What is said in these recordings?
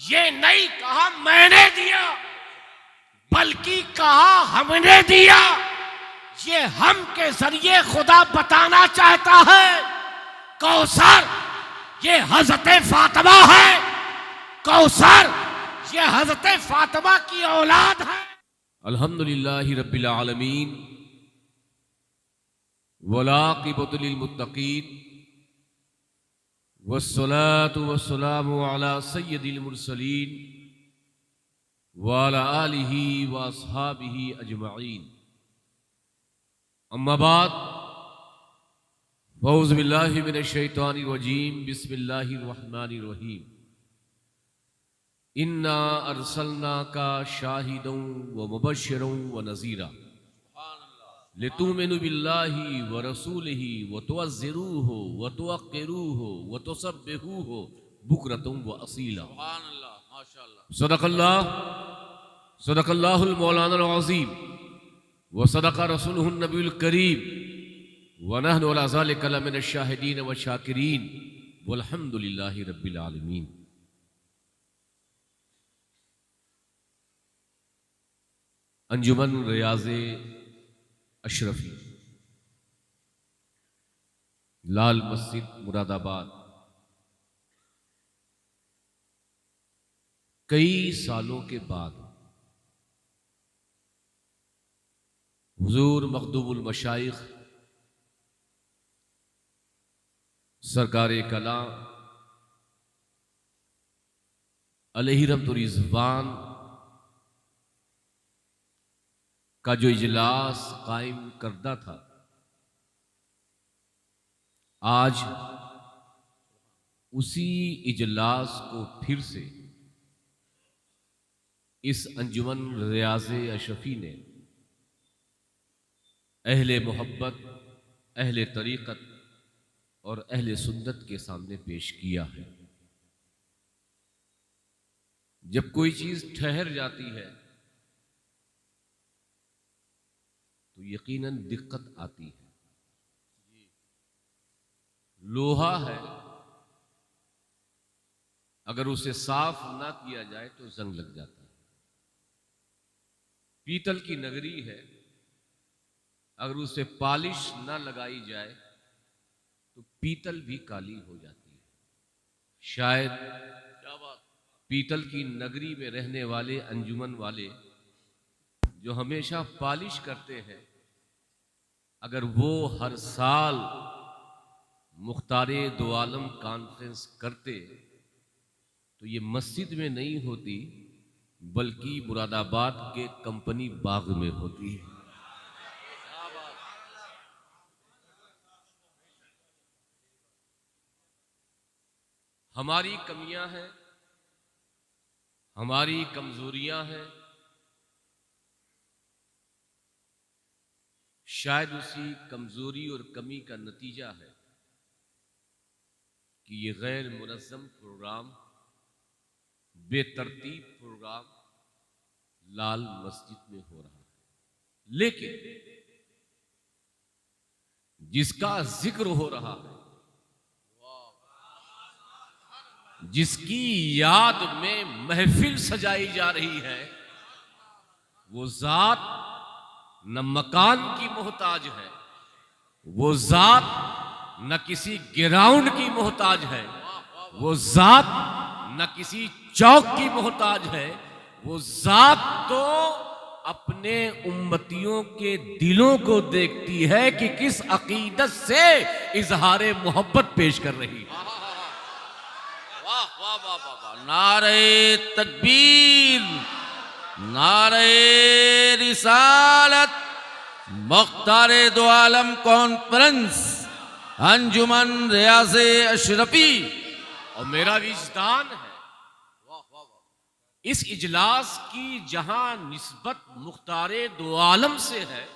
ये नहीं कहा मैंने दिया, बल्कि कहा हमने दिया। ये हम के जरिए खुदा बताना चाहता है कौसर ये हजरत फातिमा है, कौसर ये हजरत फातिमा की औलाद है। अल्हम्दुलिल्लाहि रब्बिल आलमीन वलाक़िबतु लिल मुत्तक़ीन वस्सलातु वस्सलामु अला सय्यिदिल मुरसलीन व अला आलिहि व अस्हाबिहि अजमईन। अम्मा बाद फ़ऊज़ु बिल्लाहि मिनश शैतानिर रजीम। बिस्मिल्लाहिर रहमानिर रहीम। इन्ना अरसलनाका शाहिदन व मुबश्शिरन व नज़ीरा लितुमिनु बिल्लाहि व रसूलिहि व तुअज़्ज़िरूहु व तुवक़्क़िरूहु व तुसब्बिहूहु बुक्रतन व असीला। सदक़ल्लाहुल मौलानाल अज़ीम व सदक़ रसूलुहुन नबियुल करीम व नहनु अला ज़ालिका लमिनश शाहिदीन व शाकिरीन वल्हम्दुलिल्लाहि रब्बिल आलमीन। अंजुमन रियाज़े अशरफी, लाल मस्जिद, मुरादाबाद, कई सालों के बाद हुजूर मखदूमुल मशाइख सरकारे कला अलैहि रहमतुर रिज़वान का जो इजलास कायम करदा था, आज उसी इजलास को फिर से इस अंजुमन रियाज़े अशरफी ने अहले मोहब्बत, अहले तरीक़त और अहले सुन्नत के सामने पेश किया है। जब कोई चीज़ ठहर जाती है तो यकीनन दिक्कत आती है। लोहा है, अगर उसे साफ ना किया जाए तो जंग लग जाता है। पीतल की नगरी है, अगर उसे पॉलिश ना लगाई जाए तो पीतल भी काली हो जाती है। शायद पीतल की नगरी में रहने वाले अंजुमन वाले जो हमेशा पॉलिश करते हैं, अगर वो हर साल मुख्तारे दो आलम कॉन्फ्रेंस करते तो ये मस्जिद में नहीं होती, बल्कि मुरादाबाद के कंपनी बाग में होती है। हमारी कमियां हैं, हमारी कमजोरियां हैं, शायद उसी कमजोरी और कमी का नतीजा है कि ये गैर मुनज़्ज़म प्रोग्राम, बेतरतीब प्रोग्राम लाल मस्जिद में हो रहा है। लेकिन जिसका जिक्र हो रहा है, जिसकी याद में महफिल सजाई जा रही है, वो जात न मकान की मोहताज है, वो जात न किसी ग्राउंड की मोहताज है, वो जात न किसी चौक की मोहताज है। वो जात तो अपने उम्मतियों के दिलों को देखती है कि किस अकीदत से इजहार मोहब्बत पेश कर रही है। वाह वाह वाह वाह, नारे तकबीर, नारे रिसालत, मुख्तारे दो आलम कॉन्फ्रेंस, अंजुमन रियाज़े अशरफी। और मेरा विजदान है इस इजलास की जहां निस्बत मुख्तारे दो आलम से है,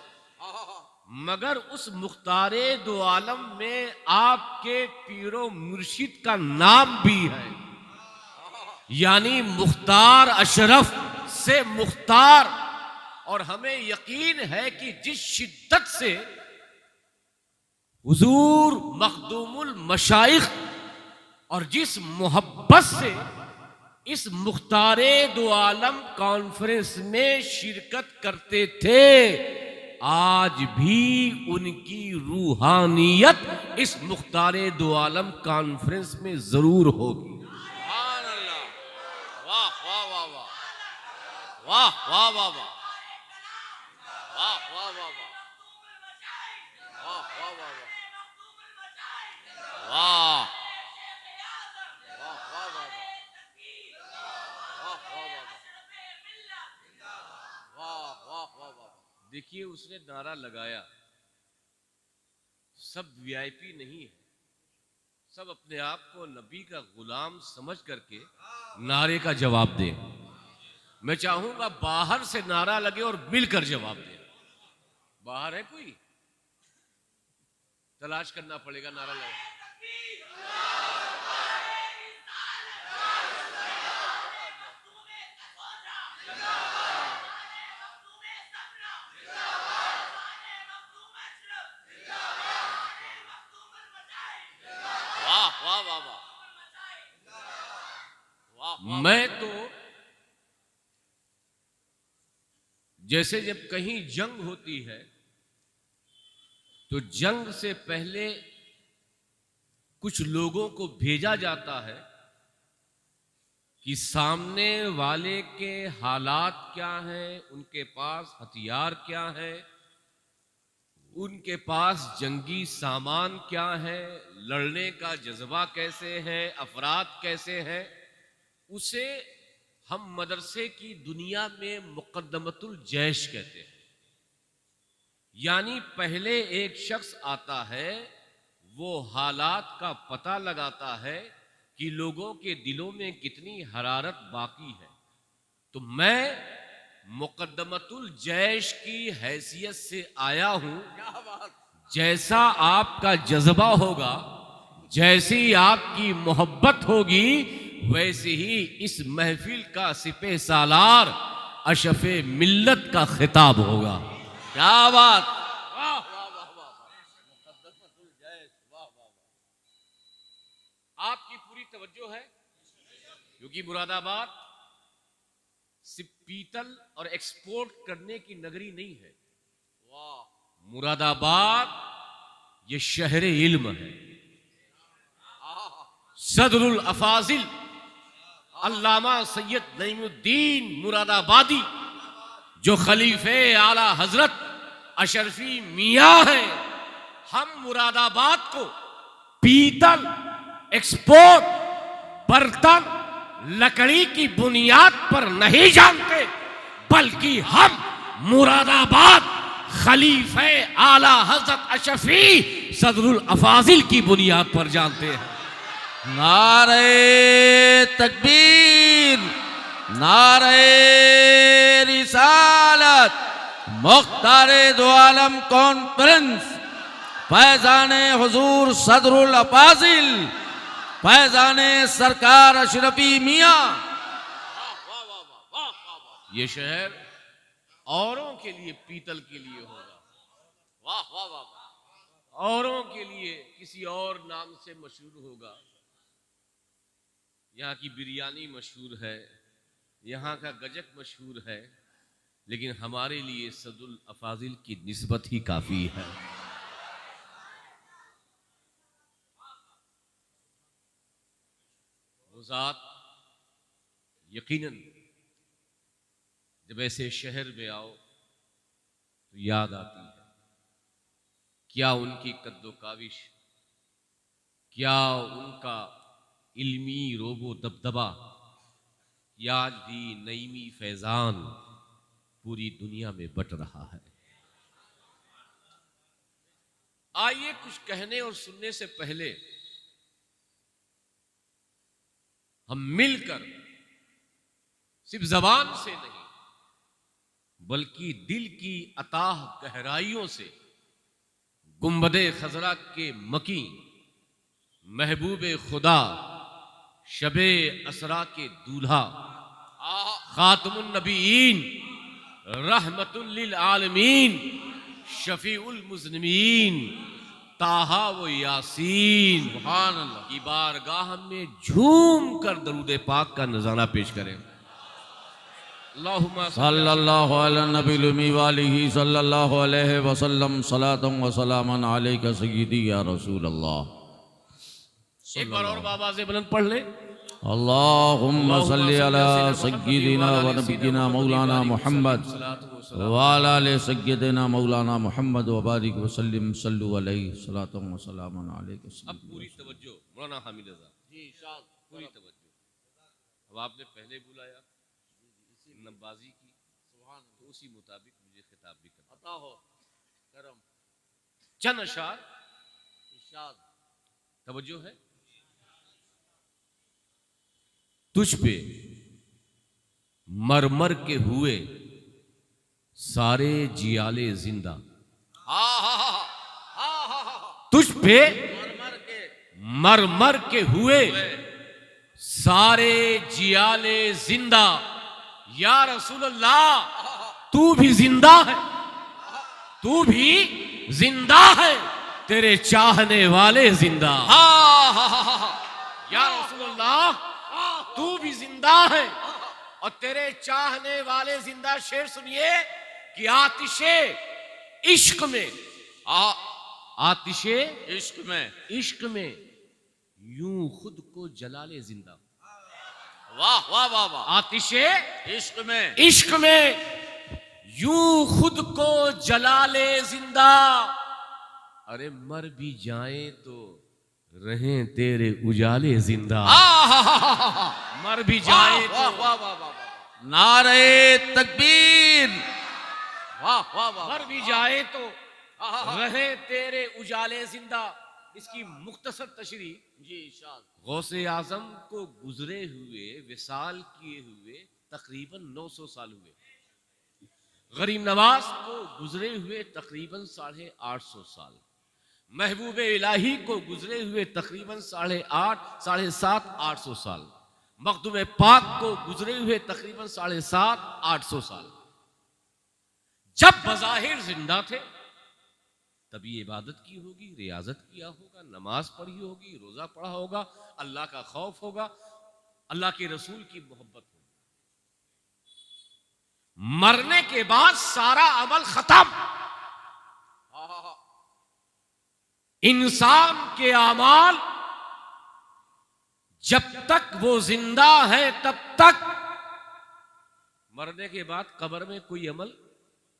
मगर उस मुख्तारे दो आलम में आपके पीरो मुर्शिद का नाम भी है, यानी मुख्तार अशरफ से मुख्तार। और हमें यकीन है कि जिस शिद्दत से हुजूर मखदूमुल मशाइख और जिस मोहब्बत से इस मुख्तारे दो आलम कॉन्फ्रेंस में शिरकत करते थे, आज भी उनकी रूहानियत इस मुख्तारे दो आलम कॉन्फ्रेंस में जरूर होगी। सुभान अल्लाह। वाह वाह वाह वाह वाह वाह वाह वाह वाह वाह वाह वाह वाह वाह वाह वाह देखिए, उसने नारा लगाया, सब वीआईपी नहीं है, सब अपने आप को नबी का गुलाम समझ करके नारे का जवाब दे। मैं चाहूंगा बाहर से नारा लगे और मिलकर जवाब दे। बाहर है कोई? तलाश करना पड़ेगा नारा लगे। वाह वाह वाह वाह। मैं तो जैसे जब कहीं जंग होती है तो जंग से पहले कुछ लोगों को भेजा जाता है कि सामने वाले के हालात क्या हैं, उनके पास हथियार क्या है, उनके पास जंगी सामान क्या है, लड़ने का जज्बा कैसे है, अफराद कैसे हैं, उसे हम मदरसे की दुनिया में मुकद्दमतुल जैश कहते हैं। यानी पहले एक शख्स आता है, वो हालात का पता लगाता है कि लोगों के दिलों में कितनी हरारत बाकी है। तो मैं मुकद्दमतुल जैश की हैसियत से आया हूं। जैसा आपका जज्बा होगा, जैसी आपकी मोहब्बत होगी, वैसे ही इस महफिल का सिपह सालार अशफे मिल्लत का खिताब होगा। क्या बात। आपकी पूरी तवज्जो है, क्योंकि मुरादाबाद सिर्फ पीतल और एक्सपोर्ट करने की नगरी नहीं है। वाह, मुरादाबाद ये शहर इल्म है। सदरुल अफाजिल अल्लामा सैयद नईमुद्दीन मुरादाबादी, जो खलीफे आला हजरत अशरफी मियां हैं, हम मुरादाबाद को पीतल, एक्सपोर्ट, बर्तन, लकड़ी की बुनियाद पर नहीं जानते, बल्कि हम मुरादाबाद खलीफे आला हजरत अशरफी सदरुल अफाजिल की बुनियाद पर जानते हैं। नारे तकबीर, नारे रिसालत, मुख्तारे दो आलम कॉन्फ्रेंस, फैजाने हुजूर सदरुल अफाजिल, फैजाने सरकार अशरफी मियां। ये शहर औरों के लिए पीतल के लिए होगा, वाह वाह वाह। औरों के लिए किसी और नाम से मशहूर होगा। यहाँ की बिरयानी मशहूर है, यहाँ का गजक मशहूर है, लेकिन हमारे लिए सदरुल अफाजिल की निस्बत ही काफी है। वो ज़ात यकीनन जब ऐसे शहर में आओ तो याद आती है। क्या उनकी कद्दो काविश, क्या उनका इल्मी रोबो दबदबा, आज भी नईमी फैजान पूरी दुनिया में बट रहा है। आइए कुछ कहने और सुनने से पहले हम मिलकर सिर्फ जबान से नहीं बल्कि दिल की अताह गहराइयों से गुंबदे खजरा के मकी महबूबे खुदा शबे असरा के दूल्हा खातमुन नबीन रहमतुल लिल आलमीन शफीउल मुज़निमीन ताहा व यासीन सुभान अल्लाह। की बारगाह में झूम कर दरूद पाक का नजारा पेश करें। अल्लाहुम्मा सल्लल्लाहु अला नबील उम्मी व आलिहि सल्लल्लाहु अलैहि वसल्लम सलातम व सलामन अलैका सय्यदी या रसूल अल्लाह। एक बार और बाबा से बुलंद पढ़ ले। अल्लाहुम्मा सल्लि अला सय्यिदिना व नबिय्यिना मौलाना मुहम्मद व अला आलि सय्यिदिना मौलाना मुहम्मद व बारिक व सल्लिम सल्लु अलैहि सलातम व सलामन अलैका। अब पूरी तवज्जो मौलाना हामिद रज़ा जी, पूरी तवज्जो। अब आपने पहले बुलाया नब्बाजी की, तो उसी मुताबिक मुझे खिताब भी करना हो। चंद अशार तवज्जो है। तुझ पे मरमर के हुए सारे जियाले जिंदा, तुझ पे मरमर के हुए सारे जियाले जिंदा। या रसूल अल्लाह तू भी जिंदा है, तू भी जिंदा है, तेरे चाहने वाले जिंदा। या रसूल अल्लाह तू भी जिंदा है और तेरे चाहने वाले जिंदा। शेर सुनिए कि आतिशे इश्क में, आतिशे इश्क में यूं खुद को जलाले जिंदा। वाह वाह वाह वाह। आतिशे इश्क में यूं खुद को जलाले जिंदा। अरे मर भी जाए तो रहें तेरे उजाले जिंदा। मर भी जाए तो नारे तकबीर। वाह वाह वाह। मर भी जाए तो रहे तेरे उजाले जिंदा। इसकी मुख्तसर तशरी जी। गौसे आजम को गुजरे हुए विसाल किए हुए तकरीबन 900 साल हुए। गरीब नवाज को गुजरे हुए तकरीबन 850 साल। महबूब इलाही को गुजरे हुए तकरीबन 750 साल। मखदूम पाक को गुजरे हुए तकरीबन 750 साल। जब बज़ाहिर जिंदा थे तभी इबादत की होगी, रियाजत किया होगा, नमाज पढ़ी होगी, रोजा पढ़ा होगा, अल्लाह का खौफ होगा, अल्लाह के रसूल की मोहब्बत होगी। मरने के बाद सारा अमल खत्म। इंसान के अमाल जब तक वो जिंदा है तब तक, मरने के बाद कब्र में कोई अमल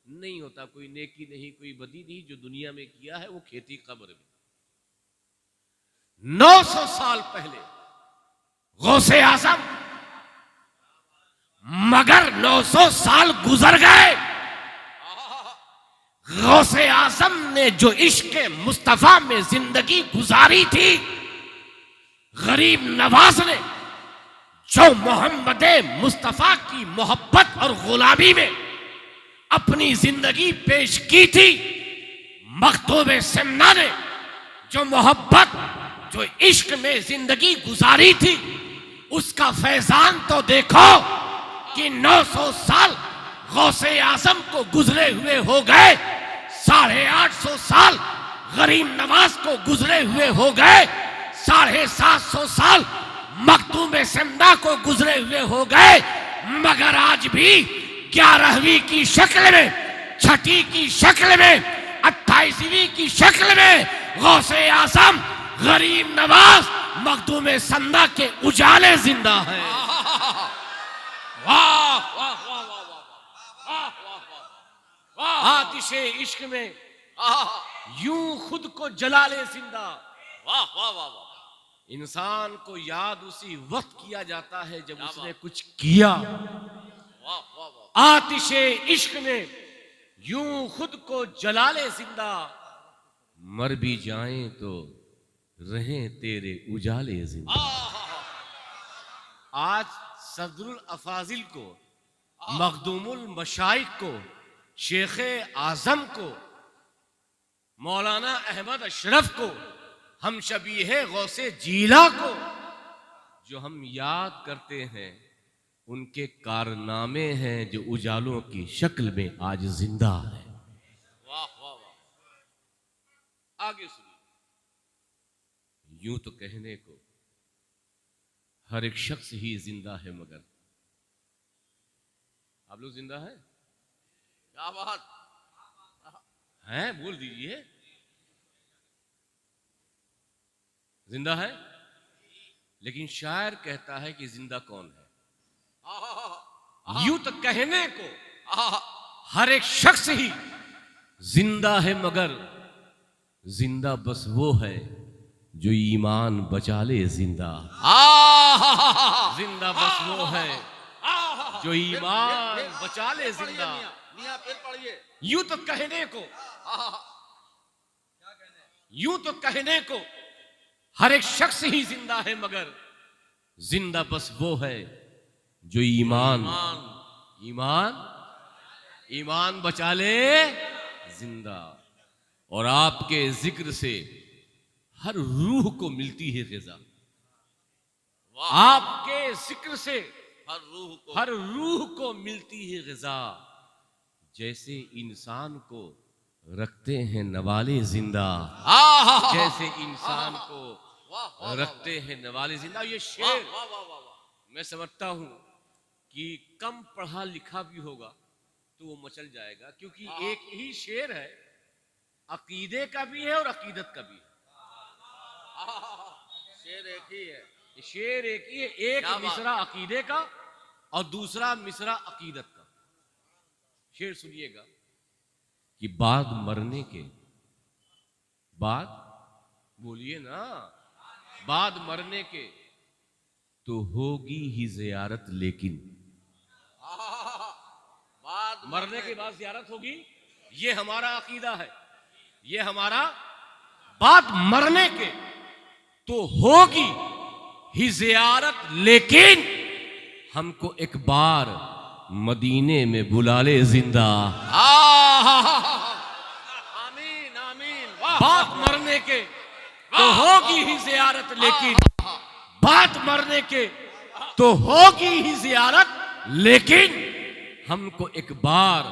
नहीं होता, कोई नेकी नहीं, कोई बदी नहीं। जो दुनिया में किया है वो खेती कब्र में। 900 साल पहले गौसे आजम, मगर 900 साल गुजर गए। गौसे आजम ने जो इश्क मुस्तफा में जिंदगी गुजारी थी, गरीब नवाज ने जो मोहम्मद मुस्तफा की मोहब्बत और गुलामी में अपनी जिंदगी पेश की थी, मखतूब सिमना ने जो मोहब्बत, जो इश्क में जिंदगी गुजारी थी, उसका फैजान तो देखो कि 900 साल गौसे आजम को गुजरे हुए हो गए, 850 साल गरीब नवाज को गुजरे हुए हो गए, 750 साल मखतूम सिमना को गुजरे हुए हो गए। मगर आज भी 11वीं की शक्ल में, 6ठी की शक्ल में, 28वीं की शक्ल में गौसे आजम गरीब नवाज मखदूम सिमना के उजाले जिंदा है। वाह वाह वाह वाह वाह। आतिशे इश्क में यूं खुद को जलाले जिंदा। वाह वाह वाह वाह। इंसान को याद उसी वक्त किया जाता है जब उसने कुछ किया। वाह वाह वाह। आतिशे इश्क में यूं खुद को जलाले जिंदा। मर भी जाएं तो रहें तेरे उजाले जिंदा। आज सदरुल अफाजिल को, मखदूमुल मशाइख को, शेख आजम को, मौलाना अहमद अशरफ को, हम शबीहे गौसे जीला को जो हम याद करते हैं, उनके कारनामे हैं जो उजालों की शक्ल में आज जिंदा है। वाह वाह वाह। आगे सुनिए। यूं तो कहने को हर एक शख्स ही जिंदा है, मगर आप लोग जिंदा हैं? क्या बात है, बोल दीजिए। जिंदा है, लेकिन शायर कहता है कि जिंदा कौन है? यूं तो कहने को हर एक शख्स ही जिंदा है, मगर जिंदा बस वो है जो ईमान बचा ले जिंदा। जिंदा बस वो है जो ईमान बचा ले जिंदा। यूं तो कहने को, यूं तो कहने को हर एक शख्स ही जिंदा है, मगर जिंदा बस वो है जो ईमान ईमान बचा ले जिंदा। और आपके जिक्र से हर रूह को मिलती है ग़िज़ा। आपके जिक्र से हर रूह को मिलती है ग़िज़ा। जैसे इंसान को रखते हैं नवाले जिंदा, जैसे इंसान को रखते हैं नवाले जिंदा। ये शेर मैं समझता हूं कि कम पढ़ा लिखा भी होगा तो वो मचल जाएगा, क्योंकि एक ही शेर है, अकीदे का भी है और अकीदत का भी है। शेर एक ही है, शेर एक ही है। एक मिसरा अकीदे का और दूसरा मिसरा अकीदत का। शेर सुनिएगा कि बाद मरने के बाद, बोलिए ना, बाद मरने के तो होगी ही ज़ियारत, लेकिन बाद मरने के बाद ज़ियारत होगी, ये हमारा अकीदा है, ये हमारा। बाद मरने के तो होगी ही ज़ियारत, लेकिन हमको एक बार मदीने में बुला ले जिंदा। आमीन आमीन। बात मरने के तो होगी ही ज़ियारत, लेकिन बात मरने के तो होगी ही ज़ियारत, लेकिन हमको एक बार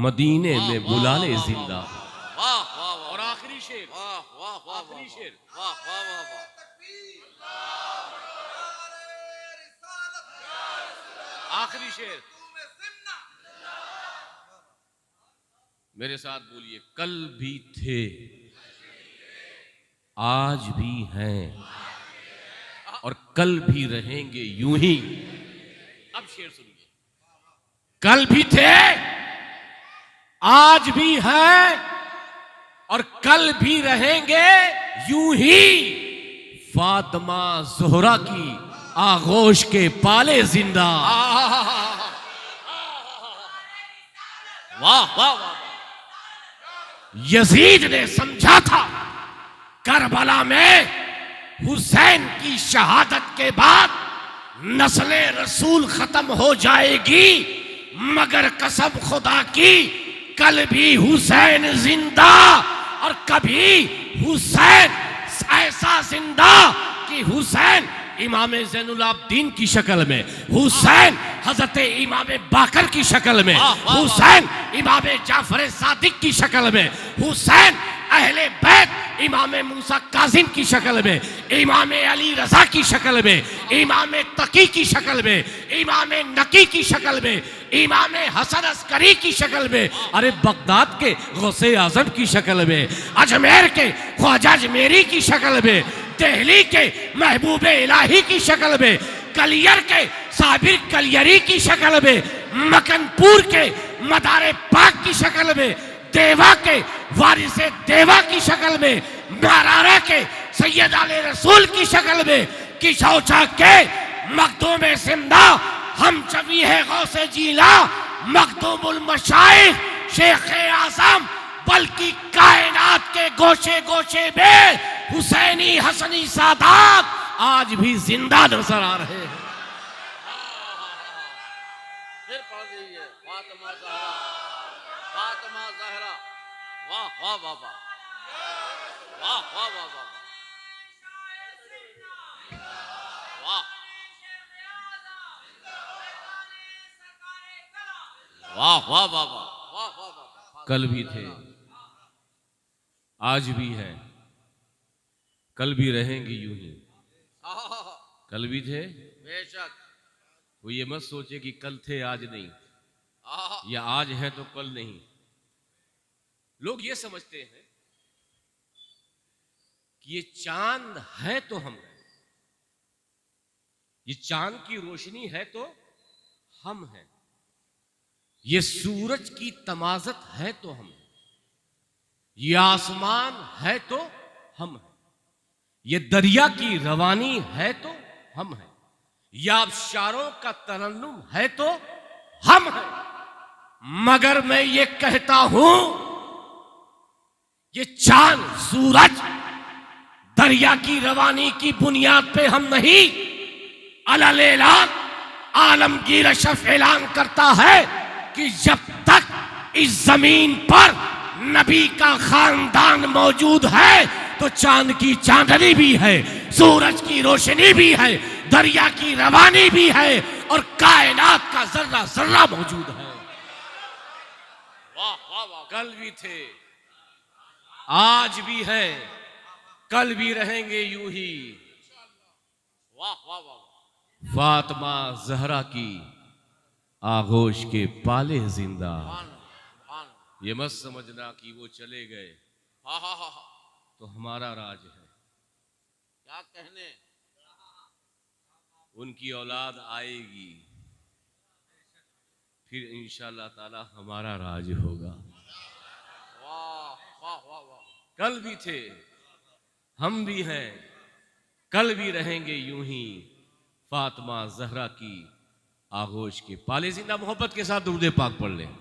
मदीने में बुला ले जिंदा। और आखिरी शेर, आखिरी शेर, आखिरी शेर मेरे साथ बोलिए। कल भी थे, आज भी हैं, और कल भी रहेंगे यूं ही। अब शेर सुनिए। कल भी थे, आज भी हैं, और कल भी रहेंगे यूं ही। फातिमा ज़ोहरा की आगोश के पाले जिंदा। वाह वाह वाह। यजीद ने समझा था करबला में हुसैन की शहादत के बाद नस्ले रसूल खत्म हो जाएगी, मगर कसम खुदा की कल भी हुसैन जिंदा। और कभी हुसैन ऐसा जिंदा कि हुसैन इमाम ज़ैनुल आबिदीन की शक्ल में, हुसैन हजरत इमाम बाकर की शक्ल में, हुसैन इमाम जाफर सादिक की शक्ल में, हुसैन अहले बैत इमाम मूसा काजिम की शक्ल में, इमाम अली रजा की शक्ल में, इमाम तकी की शक्ल में, इमाम नकी की शक्ल में, इमाम हसन अस्करी की शक्ल में, अरे बगदाद के गौसे आजम की शक्ल में, अजमेर के ख्वाजा अजमेरी की शक्ल में, दिल्ली के महबूब इलाही की शक्ल में, कलियर के साबिर कलियरी की शक्ल में, मकनपुर के मदारे पाक की शक्ल में, देवा के वारिसे देवा की शक्ल में, मारारा के सैयद आले रसूल की शक्ल में, किशौचा के मखदूम जिंदा हम चवी है गौसे जीला, मखदूमुल मशाइख शेख आज़म, बल्कि कायनात के गोशे गोशे में हुसैनी हसनी सादात आज भी जिंदा नजर आ रहे हैं। फिर पढ़ दीजिए फातिमा ज़हरा, फातिमा ज़हरा। वाह वाह वाह वाह, वाह वाह वाह वाह, वाह वाह वाह वाह। कल भी थे, आज भी है, कल भी रहेंगे यूं ही। आहा, कल भी थे, बेशक। वो ये मत सोचे कि कल थे आज नहीं, आहा, या आज है तो कल नहीं। लोग ये समझते हैं कि ये चांद है तो हम हैं, ये चांद की रोशनी है तो हम हैं, ये सूरज की तमाजत है तो हम हैं, ये आसमान है तो हम हैं, ये दरिया की रवानी है तो हम हैं, या आबशारों का तरन्नुम है तो हम हैं। मगर मैं ये कहता हूं, ये चांद सूरज दरिया की रवानी की बुनियाद पे हम नहीं, अलल ऐलान आलमगीर अशरफ ऐलान करता है कि जब तक इस जमीन पर नबी का खानदान मौजूद है तो चांद की चांदनी भी है, सूरज की रोशनी भी है, दरिया की रवानी भी है और कायनात का जर्रा जर्रा मौजूद है। वाह वाह वाह। कल भी थे, आज भी है, कल भी रहेंगे यूं ही। वाह वाह वाह। फातिमा जहरा की आगोश के पाले जिंदा, ये मत समझना कि वो चले गए तो हमारा राज है। क्या कहने। उनकी औलाद आएगी, फिर इंशाअल्लाह ताला हमारा राज होगा। वाह वाह वाह वाह। कल भी थे, हम भी हैं, कल भी रहेंगे यूं ही। फातिमा जहरा की आगोश के पाले जिंदा। मोहब्बत के साथ दुरूद पाक पढ़ लें।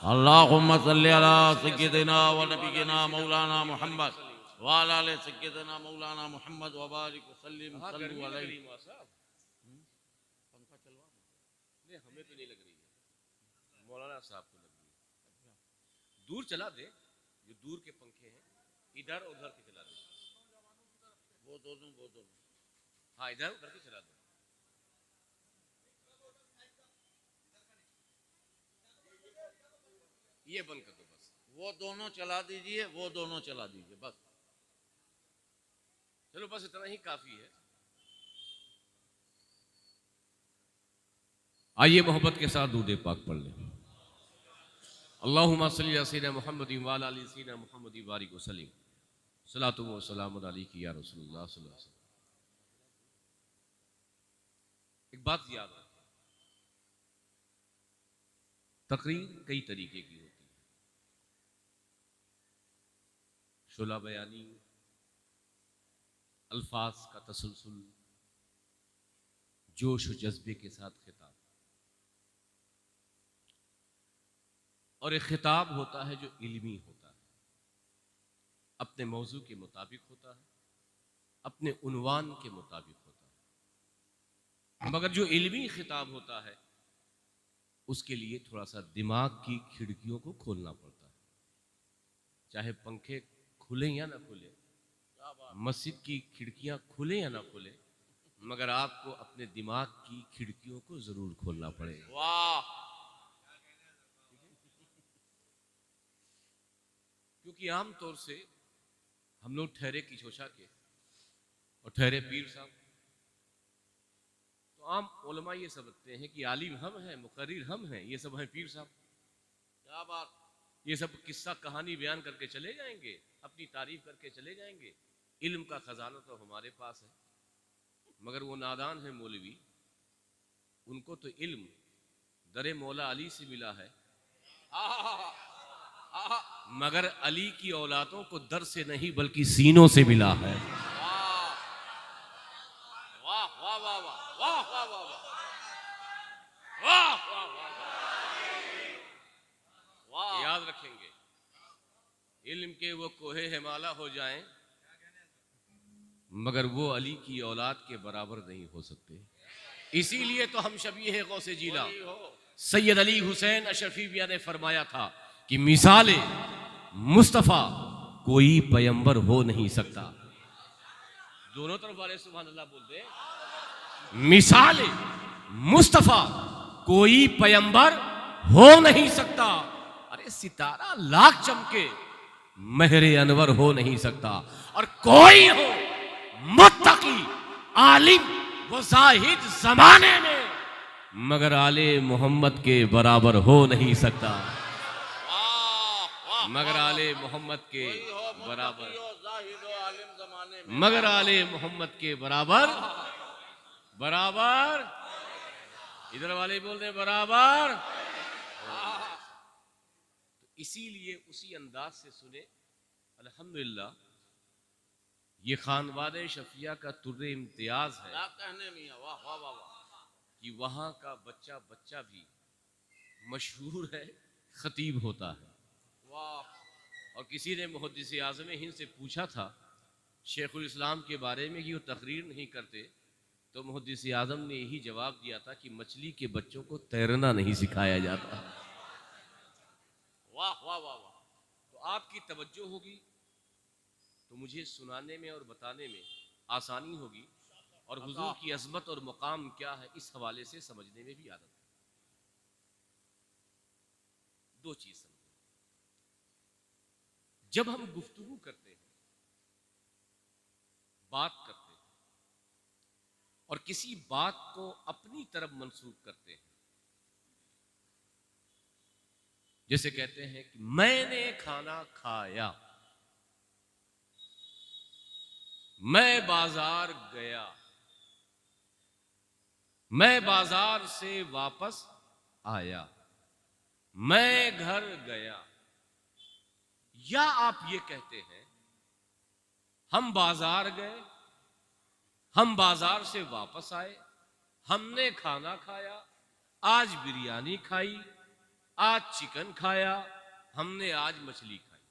अल्लाहुम्मा सल्ली अला सय्यिदिना व नबियिना मौलाना मुहम्मद व अला आलि सय्यिदिना मौलाना मुहम्मद व बारिक व सल्लिम सल्लु अलैहि। पंखा चलवा नहीं, हमें तो नहीं लग रही है, मौलाना साहब को लग रही है। दूर चला दे, जो दूर के पंखे हैं इधर उधर के चला दे। वो दोनों। हाँ, इधर उधर के चला दो। ये बंद कर दो बस। वो दोनों चला दीजिए, वो दोनों चला दीजिए बस। चलो बस इतना ही काफी है। आइए मोहब्बत के साथ दुरूद पाक पढ़ लें। अल्लाहुम्मा सल्ली अला सय्यिदिना मुहम्मदिन व अला आलि सय्यिदिना मुहम्मदिन बारिक व सल्लिम सलातु व सलामु अलैका या रसूलुल्लाह सल्लल्लाहु अलैहि वसल्लम। एक बात याद रखें, तकरीर कई तरीके की होती है। शोला बयानी, अल्फाज का तसलसल, जोश और जज्बे के साथ खिताब, और एक खिताब होता है जो इल्मी होता है, अपने मौजू के मुताबिक होता है, अपने उन्वान के मुताबिक होता है। मगर जो इल्मी खिताब होता है उसके लिए थोड़ा सा दिमाग की खिड़कियों को खोलना पड़ता है। चाहे पंखे खुले या ना खुले, मस्जिद की खिड़कियां खुले या ना खुले, मगर आपको अपने दिमाग की खिड़कियों को जरूर खोलना पड़ेगा। वाह। क्योंकि आम तौर से हम लोग ठहरे किशोशा के और ठहरे पीर साहब, तो आम उलमा ये समझते हैं कि आलिम हम हैं, मुकर्रिर हम हैं, ये सब हैं पीर साहब। क्या बात। ये सब किस्सा कहानी बयान करके चले जाएंगे, अपनी तारीफ करके चले जाएंगे। इल्म का खजाना तो हमारे पास है, मगर वो नादान है मौलवी, उनको तो इल्म दरे मौला अली से मिला है, मगर अली की औलादों को दर से नहीं बल्कि सीनों से मिला है। वाह वाह वाह वाह वाह वाह वाह वाह वाह वाह। याद रखेंगे, इल्म के वो कोहे हिमाला हो जाएं, मगर वो अली की औलाद के बराबर नहीं हो सकते। इसीलिए तो हम शबीह गौसे जीला सैयद अली हुसैन अशरफी मियां ने फरमाया था कि मिसाले मुस्तफ़ा कोई पैगंबर हो नहीं सकता। दोनों तरफ वाले सुभान अल्लाह बोलते, मिसाले मुस्तफ़ा कोई पैगंबर हो नहीं सकता। अरे सितारा लाख चमके, महरे अनवर हो नहीं सकता। और कोई हो मुत्तकी, आलिम व जाहिद जमाने में, मगर आले मोहम्मद के बराबर हो नहीं सकता। मगर आले मोहम्मद के बराबर, मगर आले मोहम्मद के बराबर, बराबर, इधर वाले बोल रहे बराबर। तो इसीलिए उसी अंदाज से सुने, अल्हम्दुलिल्लाह ये खानवादे शफिया का तुर्रे इम्तियाज है कि वहां का बच्चा बच्चा भी मशहूर है, खतीब होता है। और किसी ने मुहद्दिस आज़म हिंद से पूछा था शेखुल इस्लाम के बारे में कि वो तकरीर नहीं करते, तो मुहद्दिस आज़म ने यही जवाब दिया था कि मछली के बच्चों को तैरना नहीं सिखाया जाता। वाह वाह वाह वाह। तो आपकी तवज्जो होगी तो मुझे सुनाने में और बताने में आसानी होगी, और हुजूर की अजमत और मुकाम क्या है इस हवाले से समझने में भी आदत है। दो चीज समझ, जब हम गुफ्तगू करते हैं, बात करते हैं और किसी बात को अपनी तरफ मंसूब करते हैं, जैसे कहते हैं कि मैंने खाना खाया, मैं बाजार गया, मैं बाजार से वापस आया, मैं घर गया, या आप ये कहते हैं हम बाजार गए, हम बाजार से वापस आए, हमने खाना खाया, आज बिरयानी खाई, आज चिकन खाया, हमने आज मछली खाई।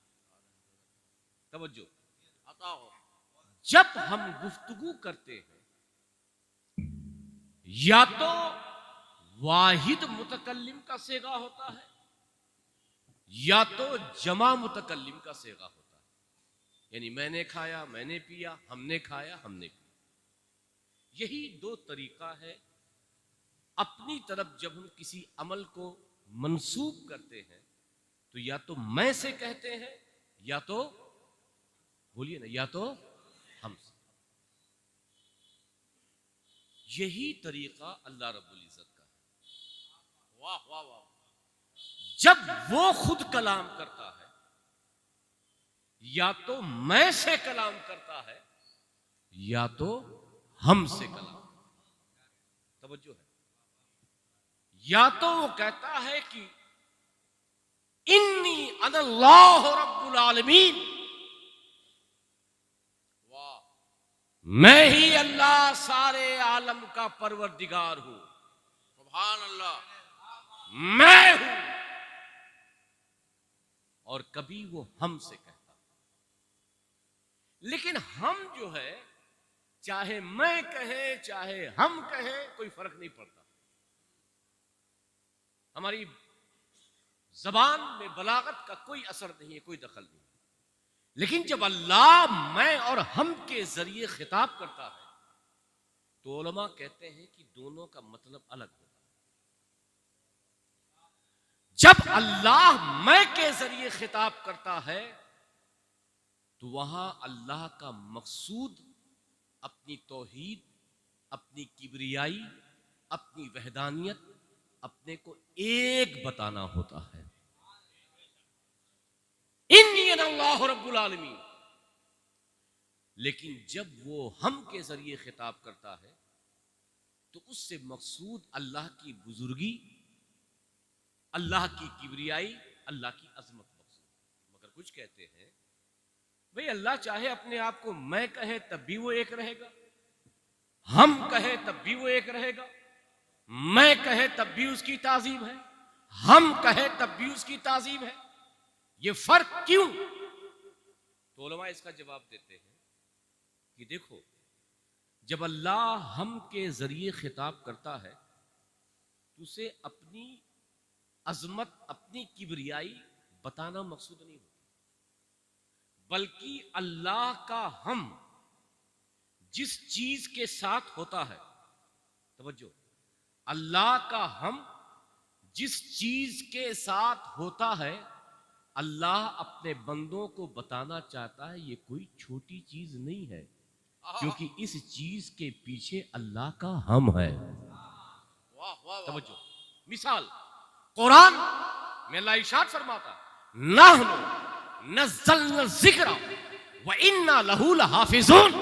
तवज्जो, जब हम गुफ्तगू करते हैं या तो वाहिद मुतकल्लिम का सेगा होता है या तो जमा मुतकल्लिम का सेगा होता है, यानी मैंने खाया, मैंने पिया, हमने खाया, हमने पिया। यही दो तरीका है अपनी तरफ जब हम किसी अमल को मंसूब करते हैं, तो या तो मैं से कहते हैं या तो, बोलिए ना, या तो हमसे। यही तरीका अल्लाह रब्बुल इज्जत का है। वाह वाह वाह। जब वो खुद कलाम करता है या तो मैं से कलाम करता है या तो हमसे कलाम, तवज्जो है, या तो वो कहता है कि इन्नी अनल्लाह रब्बुल आलमीन, वाह, मैं ही अल्लाह सारे आलम का परवरदिगार हूं, सुभान अल्लाह, मैं हूं। और कभी वो हमसे कहता, लेकिन हम जो है, चाहे मैं कहे चाहे हम कहे, कोई फर्क नहीं पड़ता। हमारी जबान में बलागत का कोई असर नहीं है, कोई दखल नहीं। लेकिन जब अल्लाह मैं और हम के जरिए खिताब करता है, तो उलमा कहते हैं कि दोनों का मतलब अलग होता है। जब अल्लाह मैं के जरिए खिताब करता है, तो वहां अल्लाह का मकसूद अपनी तौहीद, अपनी किबरियाई, अपनी वहदानियत, अपने को एक बताना होता है। इन्नी अल्लाह रब्बुल आलमीन। लेकिन जब वो हम के जरिए खिताब करता है, तो उससे मकसूद अल्लाह की बुजुर्गी, अल्लाह की किबरियाई, अल्लाह की अजमत मकसूद। मगर कुछ कहते हैं भाई अल्लाह चाहे अपने आप को मैं कहे तब भी वो एक रहेगा, हम कहे तब भी वो एक रहेगा, मैं कहे तब भी उसकी ताजीम है, हम कहे तब भी उसकी ताजीम है। ये फर्क क्यों? तो उलमा इसका जवाब देते हैं कि देखो, जब अल्लाह हम के जरिए खिताब करता है, तो उसे अपनी अजमत, अपनी किबरियाई बताना मकसूद नहीं होता, बल्कि अल्लाह का हम जिस चीज के साथ होता है, तवज्जो, अल्लाह का हम जिस चीज के साथ होता है, अल्लाह अपने बंदों को बताना चाहता है ये कोई छोटी चीज नहीं है, क्योंकि इस चीज के पीछे अल्लाह का हम है। समझो, मिसाल कुरान में अल्लाह इरशाद फरमाता, नहनु नज़्ज़लना ज़िक्र व इन्ना लहू लहाफ़िज़ून।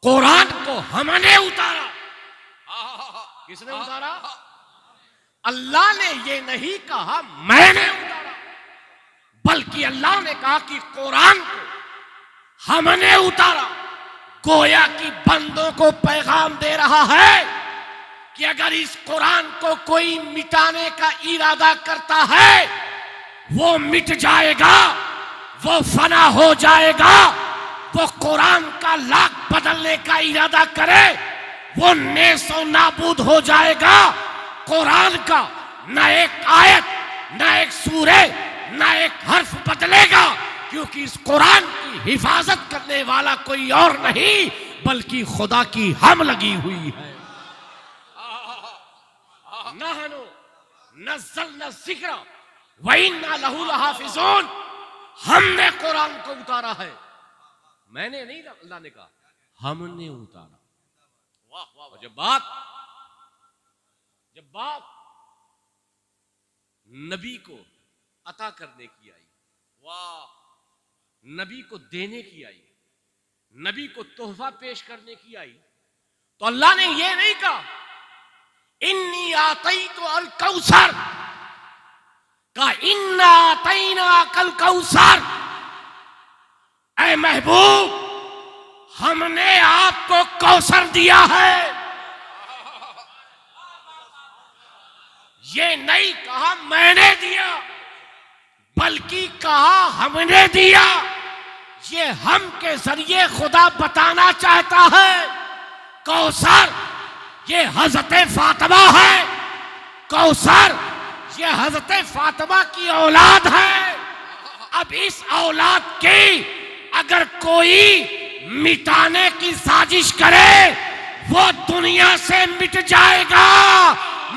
कुरान को हमने उतारा। किसने उतारा? अल्लाह ने ये नहीं कहा मैंने उतारा, बल्कि अल्लाह ने कहा कि कुरान को हमने उतारा। गोया कि बंदों को पैगाम दे रहा है कि अगर इस कुरान को कोई मिटाने का इरादा करता है वो मिट जाएगा, वो फना हो जाएगा। वो कुरान का लाख बदलने का इरादा करे वो नेस्तो नाबूद हो जाएगा। कुरान का न एक आयत, न एक सूरे, न एक हर्फ बदलेगा, क्योंकि इस कुरान की हिफाजत करने वाला कोई और नहीं बल्कि खुदा की हम लगी हुई है। नहनु नज़्ज़लना ज़िक्र व इन्ना लहू लहाफ़िज़ून। हमने कुरान को उतारा है। मैंने नहीं, अल्लाह ने कहा हमने उतारा। वाह वाह। और जब बात नबी को अता करने की आई, वाह, नबी को देने की आई, नबी को तोहफा पेश करने की आई, तो अल्लाह ने यह नहीं कहा इन्नी आतईतु अल कौसर का, इन्ना आतईना कल कौसर। ऐ महबूब, हमने आपको कौसर दिया है। ये नहीं कहा मैंने दिया, बल्कि कहा हमने दिया। ये हम के जरिए खुदा बताना चाहता है कौसर ये हजरत फातिमा है। कौसर ये हजरत फातिमा की औलाद है। अब इस औलाद की अगर कोई मिटाने की साजिश करे वो दुनिया से मिट जाएगा,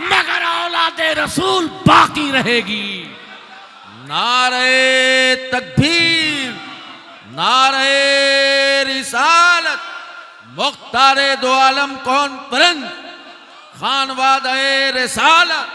मगर औलादे रसूल बाकी रहेगी। नारे तकबीर, नारे रिसालत, मुख्तारे दो आलम कौन परंद, खानवादे रिसालत,